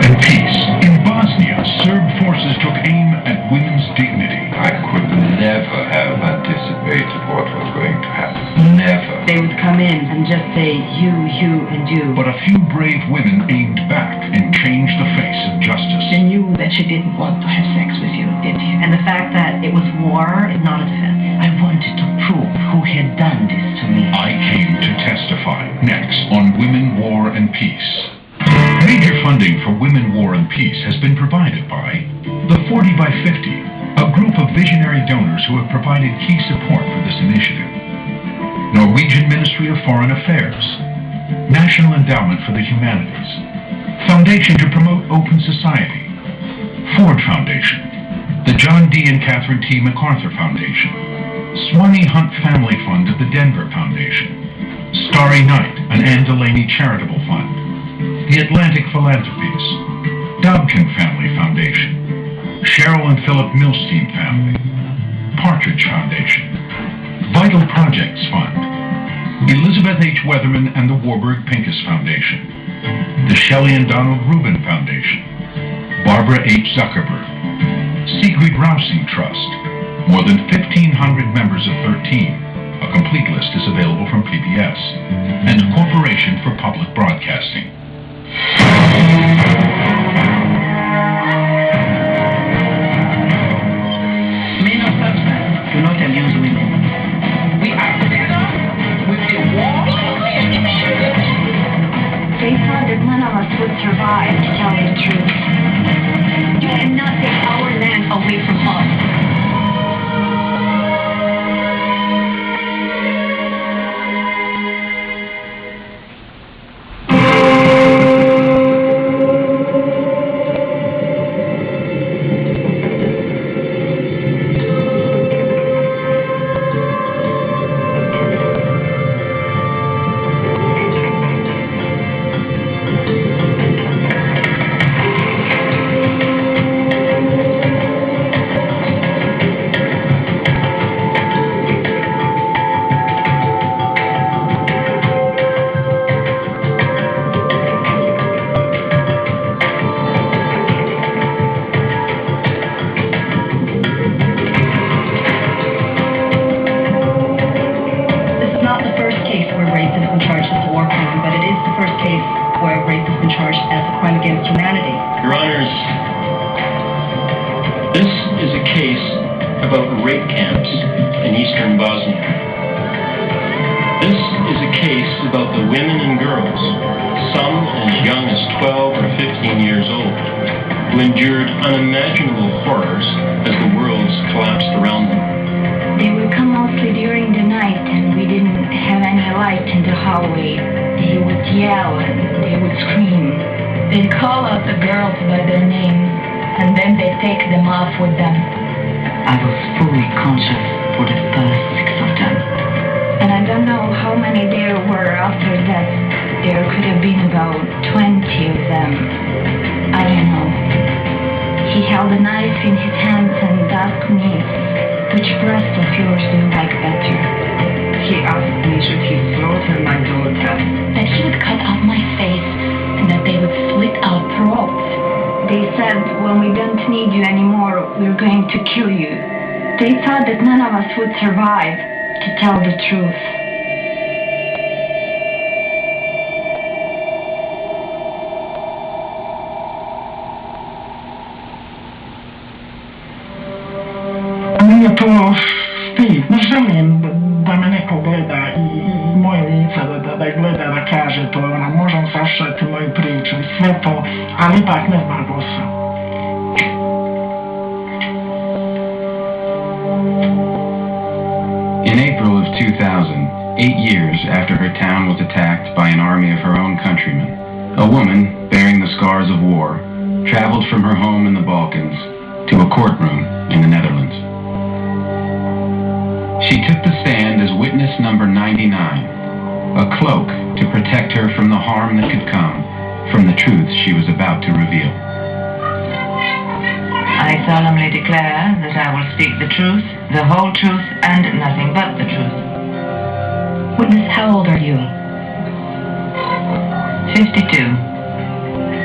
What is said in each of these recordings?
and peace. In Bosnia, Serb forces took aim at women's dignity. I could never have anticipated what was going to happen. Never. They would come in and just say, you, and you. But a few brave women aimed back and changed the face of justice. She knew that she didn't want to have sex with you, did you? And the fact that it was war is not a defense. I wanted to prove who had done this to me. I came to testify. Next on Women, War, and Peace. Major funding for Women, War, and Peace has been provided by the 40 by 50, a group of visionary donors who have provided key support for this initiative. Norwegian Ministry of Foreign Affairs, National Endowment for the Humanities, Foundation to Promote Open Society, Ford Foundation, the John D. and Catherine T. MacArthur Foundation, Swanee Hunt Family Fund of the Denver Foundation, Starry Night, an Anne Delaney charitable fund, the Atlantic Philanthropies, Dobkin Family Foundation, Cheryl and Philip Milstein Family, Partridge Foundation, Vital Projects Fund, Elizabeth H. Weatherman and the Warburg Pincus Foundation, the Shelley and Donald Rubin Foundation, Barbara H. Zuckerberg, Siegfried Rousing Trust, more than 1,500 members of 13, a complete list is available from PBS, and Corporation for Public Broadcasting. Men of substance do not abuse women. We are together with the war. They thought that none of us would survive to tell the truth. You cannot take our land away from us. This is a case about rape camps in eastern Bosnia. This is a case about the women and girls, some as young as 12 or 15 years old, who endured unimaginable horrors as the worlds collapsed around them. They would come mostly during the night, and we didn't have any light in the hallway. They would yell and they would scream. They'd call out the girls by their names, and then they'd take them off with them. I was fully conscious for the first 6 of them. And I don't know how many there were after that. There could have been about 20 of them. I don't know. He held a knife in his hands and asked me, which breast of yours do you like better? He asked me should he slaughter my daughter. That he would cut off my face, and that they would split out throats. They said, when we don't need you anymore, we're going to kill you. They thought that none of us would survive to tell the truth. Mnie to wstyd. Ne želim da me neko gleda i moje lice, da gleda, da kaže to, možem sašati moju priču i sve to, ali ipak ne Barbosa. In April of 2000, 8 years after her town was attacked by an army of her own countrymen, a woman, bearing the scars of war, traveled from her home in the Balkans to a courtroom in the Netherlands. She took the stand as witness number 99, a cloak to protect her from the harm that could come from the truth she was about to reveal. I solemnly declare that I will speak the truth, the whole truth, and nothing but the truth. Witness, how old are you? 52.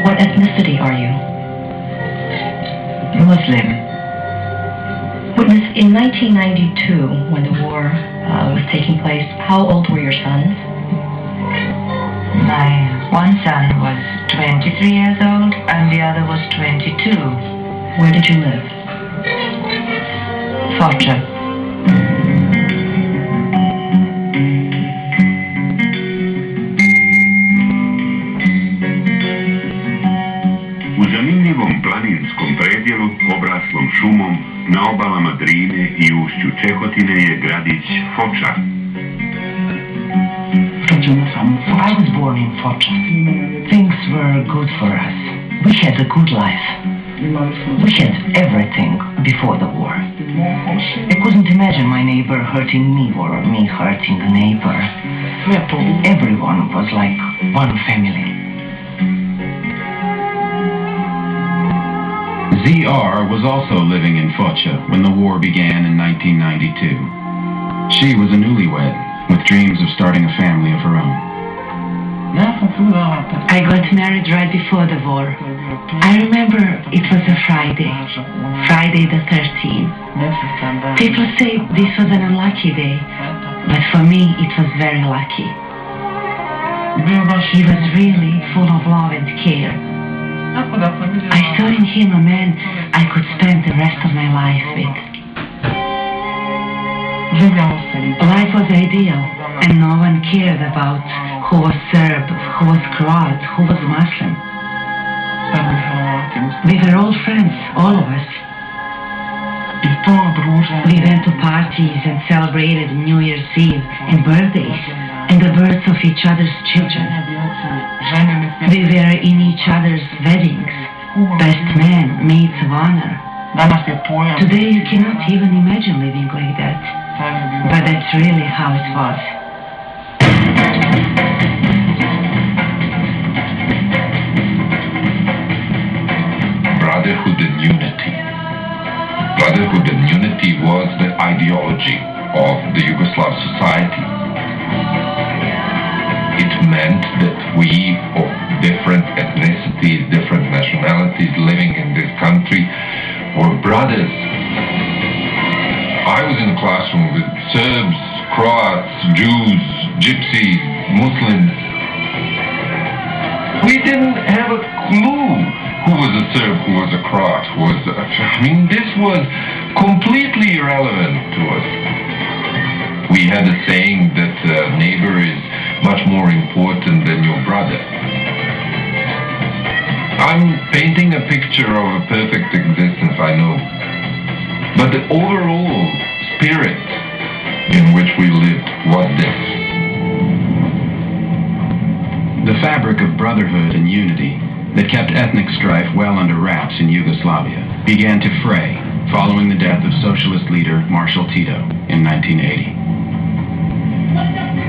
What ethnicity are you? Muslim. Witness, in 1992, when the war was taking place, how old were your sons? My one son was 23 years old and the other was 22. Where did you live? Foča. U zanimljivom planinskom predjelu, obraslom šumom, na obalama Drine i ušću Čehotine je gradić Foča. I was born in Foča. Things were good for us. We had a good life. We had everything before the war. I couldn't imagine my neighbor hurting me or me hurting a neighbor. Everyone was like one family. ZR was also living in Foča when the war began in 1992. She was a newlywed with dreams of starting a family of her own. I got married right before the war. I remember it was a Friday the 13th. People say this was an unlucky day, but for me it was very lucky. He was really full of love and care. I saw in him a man I could spend the rest of my life with. Life was ideal, and no one cared about who was Serb, who was Croat, who was Muslim. We were all friends, all of us. We went to parties and celebrated New Year's Eve and birthdays and the births of each other's children. We were in each other's weddings, best man, maids of honor. Today you cannot even imagine living like that, but that's really how it was. Brotherhood and unity. Brotherhood and unity was the ideology of the Yugoslav society. It meant that we, of different ethnicities, different nationalities living in this country, were brothers. I was in a classroom with Serbs, Croats, Jews, Gypsies, Muslims. We didn't have a clue who was a Serb, who was a Croat, this was completely irrelevant to us. We had a saying that neighbor is much more important than your brother. I'm painting a picture of a perfect existence, I know. But the overall spirit in which we lived was this. The fabric of brotherhood and unity that kept ethnic strife well under wraps in Yugoslavia began to fray following the death of socialist leader Marshal Tito in 1980.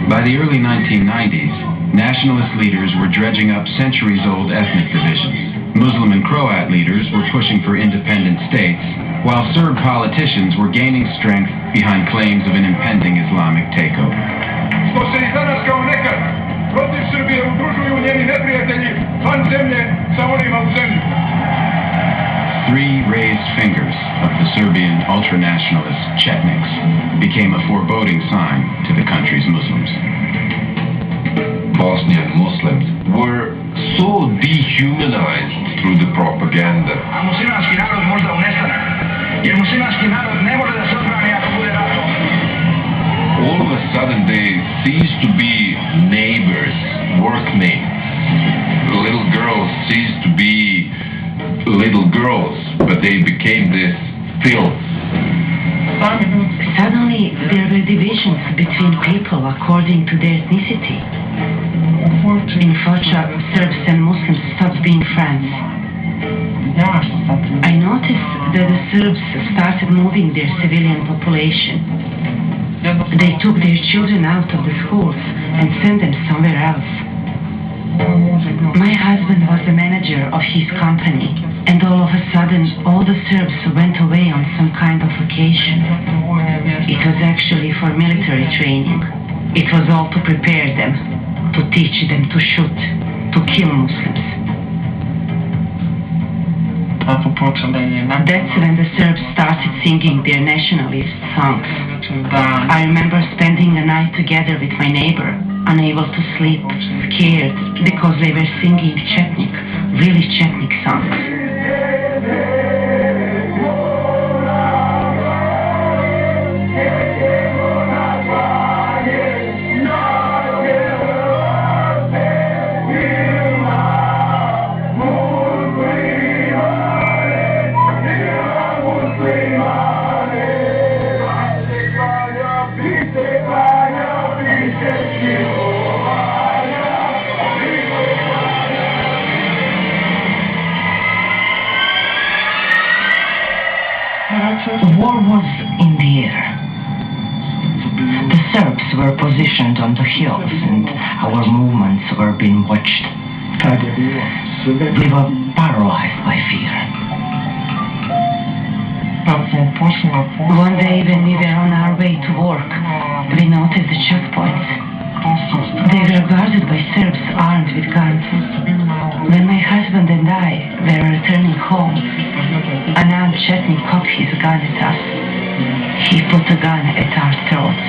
By the early 1990s, nationalist leaders were dredging up centuries-old ethnic divisions. Muslim and Croat leaders were pushing for independent states, while Serb politicians were gaining strength behind claims of an impending Islamic takeover. Protiv Srbije udružuju njeni neprijatelji van zemlje sa onima u zemlji. Three raised fingers of the Serbian ultranationalist Chetniks became a foreboding sign to the country's Muslims. Bosnian Muslims were so dehumanized through the propaganda. A muslimanski narod možda unestane, jer muslimanski narod ne može da se odbrani ako bude ratom. All of a sudden they ceased to be neighbors, workmates. Little girls ceased to be little girls, but they became this filth. Suddenly there were divisions between people according to their ethnicity. In Foča, Serbs and Muslims stopped being friends. I noticed that the Serbs started moving their civilian population. They took their children out of the schools and sent them somewhere else. My husband was the manager of his company, and all of a sudden all the Serbs went away on some kind of vacation. It was actually for military training. It was all to prepare them, to teach them to shoot, to kill Muslims. That's when the Serbs started singing their nationalist songs. I remember spending the night together with my neighbor, unable to sleep, scared, because they were singing Chetnik, really Chetnik songs. War was in the air. The Serbs were positioned on the hills and our movements were being watched. We were paralyzed by fear. One day when we were on our way to work, we noticed the checkpoints. They were guarded by Serbs armed with guns. When my husband and I were returning home, an armed Chetnik cocked his gun at us. He put the gun at our throats.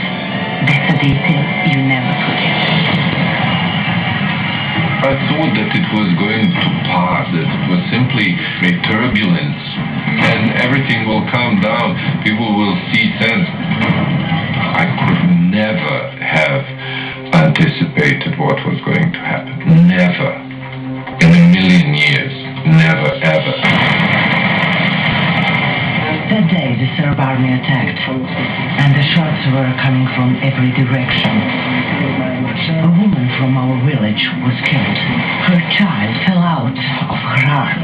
That's a detail you never forget. I thought that it was going to pass, that it was simply a turbulence, and everything will calm down, people will see sense. I could never have anticipated what was going to happen. Never. In a million years. Never, ever. That day the Serb army attacked, and the shots were coming from every direction. A woman from our village was killed. Her child fell out of her arms.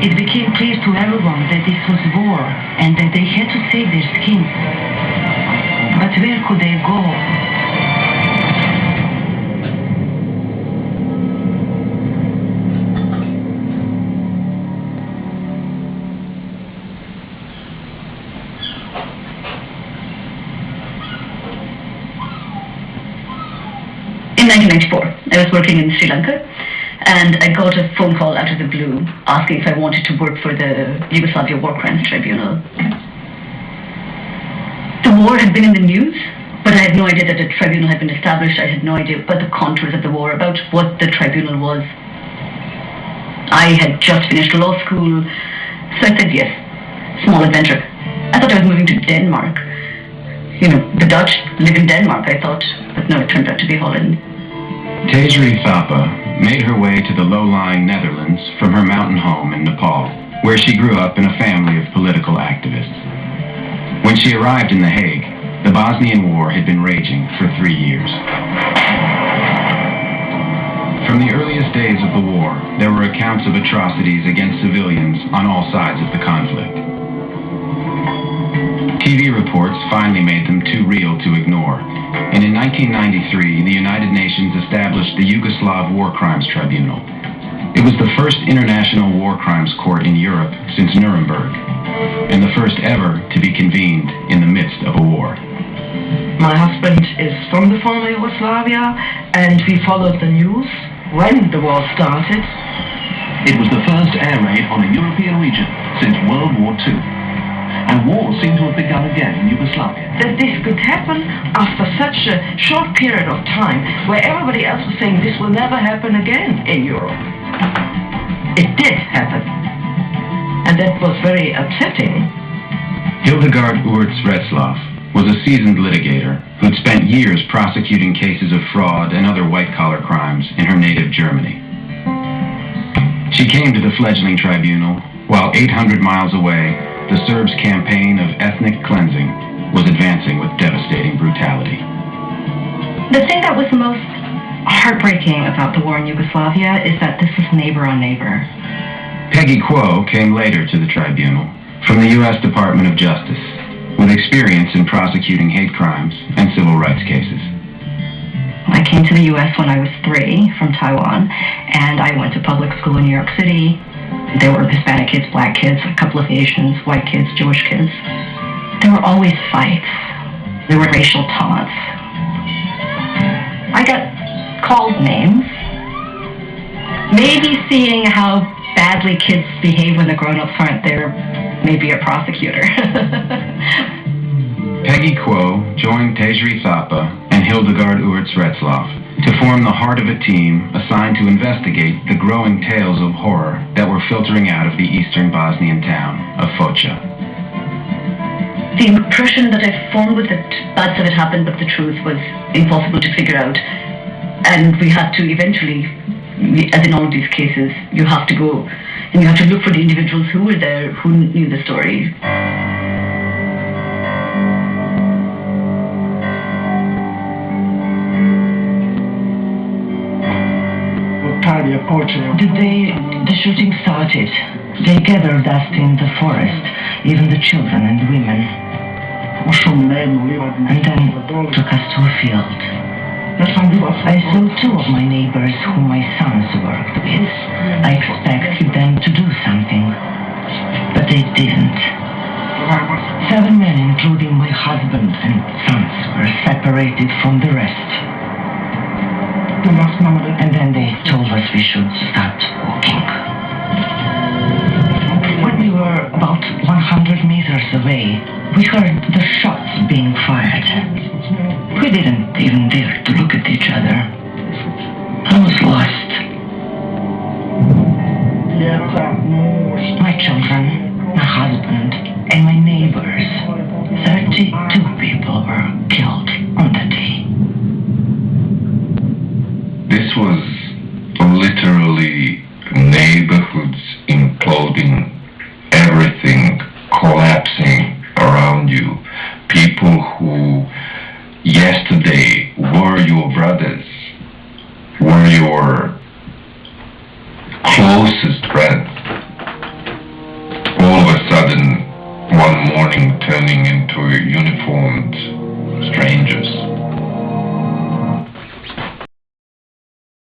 It became clear to everyone that this was war and that they had to save their skins. But where could they go? In 1994, I was working in Sri Lanka, and I got a phone call out of the blue asking if I wanted to work for the Yugoslavia War Crimes Tribunal. The war had been in the news, but I had no idea that a tribunal had been established. I had no idea about the contours of the war, about what the tribunal was. I had just finished law school, so I said yes. Small adventure. I thought I was moving to Denmark. You know, the Dutch live in Denmark, I thought, but no, it turned out to be Holland. Tejri Thapa made her way to the low-lying Netherlands from her mountain home in Nepal, where she grew up in a family of political activists. When she arrived in The Hague, the Bosnian War had been raging for 3 years. From the earliest days of the war, there were accounts of atrocities against civilians on all sides of the conflict. TV reports finally made them too real to ignore, and in 1993, the United Nations established the Yugoslav War Crimes Tribunal. It was the first international war crimes court in Europe since Nuremberg, and the first ever to be convened in the midst of a war. My husband is from the former Yugoslavia, and we followed the news when the war started. It was the first air raid on a European region since World War II. And war seemed to have begun again in Yugoslavia. That this could happen after such a short period of time where everybody else was saying this will never happen again in Europe. It did happen. And that was very upsetting. Hildegard Urts-Retzlaff was a seasoned litigator who'd spent years prosecuting cases of fraud and other white-collar crimes in her native Germany. She came to the fledgling tribunal while 800 miles away, the Serbs' campaign of ethnic cleansing was advancing with devastating brutality. The thing that was most heartbreaking about the war in Yugoslavia is that this was neighbor on neighbor. Peggy Quo came later to the tribunal from the U.S. Department of Justice, with experience in prosecuting hate crimes and civil rights cases. I came to the U.S. when I was 3 from Taiwan, and I went to public school in New York City. There were Hispanic kids, black kids, a couple of Asians, white kids, Jewish kids. There were always fights. There were racial taunts. I got called names, maybe seeing how badly kids behave when the grown-ups aren't there, maybe a prosecutor. Peggy Quo joined Tejri Thapa and Hildegard Urts-Retzlaff to form the heart of a team assigned to investigate the growing tales of horror that were filtering out of the eastern Bosnian town of Foča. The impression that I formed was that bad stuff had happened, but the truth was impossible to figure out. And we had to eventually, as in all of these cases, you have to go and you have to look for the individuals who were there, who knew the story. The day the shooting started, they gathered us in the forest, even the children and women, and then took us to a field. I saw two of my neighbors whom my sons worked with. I expected them to do something, but they didn't. 7 men, including my husband and sons, were separated from the rest. And then they told us we should start walking. When we were about 100 meters away, we heard the shots being fired. We didn't even dare to look at each other. I was lost. My children, my husband, and my neighbors, 32 people were killed on that day. This was literally neighborhoods imploding, everything collapsing around you. People who yesterday were your brothers, were your closest friends, all of a sudden, one morning turning into uniformed strangers.